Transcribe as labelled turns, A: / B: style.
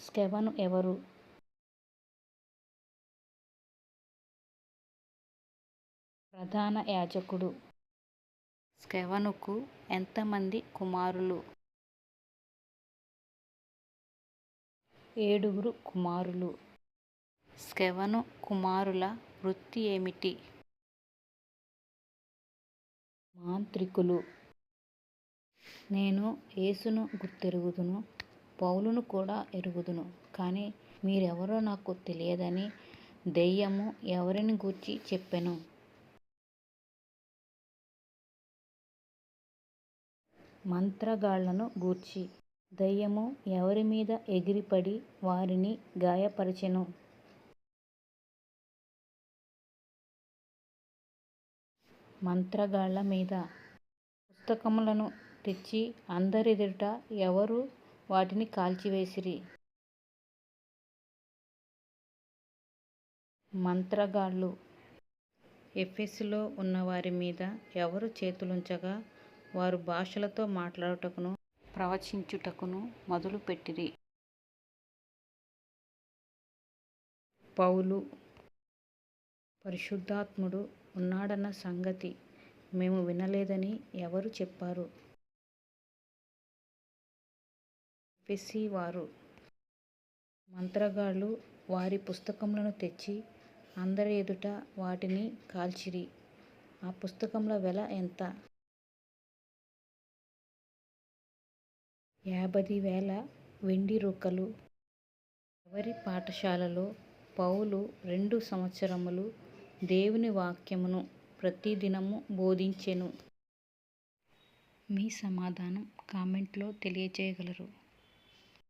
A: స్కెవను ఎవరు? ప్రధాన యాజకుడు. స్కెవనుకు ఎంతమంది కుమారులు? 7 కుమారులు. స్కెవను కుమారుల వృత్తి ఏమిటి? మాంత్రికులు. నేను యేసును గుర్తెరుగుదును, పౌలును కూడా ఎరుగుదును, కానీ మీరెవరో నాకు తెలియదని దెయ్యము ఎవరిని గూర్చి చెప్పెను? మంత్రగాళ్ళను గూర్చి. దెయ్యము ఎవరి మీద ఎగిరిపడి వారిని గాయపరచెను? మంత్రగాళ్ళ మీద. పుస్తకములను తెచ్చి అందరెదుట ఎవరు వాటిని కాల్చివేసిరి? మంత్రగాళ్ళు. ఎఫెసులో ఉన్నవారి మీద ఎవరు చేతులుంచగా వారు భాషలతో మాట్లాడుటకును ప్రవచించుటకును మొదలుపెట్టిరి? పౌలు. పరిశుద్ధాత్ముడు ఉన్నాడన్న సంగతి మేము వినలేదని ఎవరు చెప్పారు? ఎఫెసీ వారు. మంత్రగాళ్ళు వారి పుస్తకములను తెచ్చి అందరి ఎదుట వాటిని కాల్చిరి. ఆ పుస్తకముల వెల ఎంత? 50,000 వెండి రూకలు. ఎవరి పాఠశాలలో పౌలు 2 సంవత్సరములు దేవుని వాక్యమును ప్రతిదినము బోధించెను? మీ సమాధానం కామెంట్లో తెలియచేయగలరు.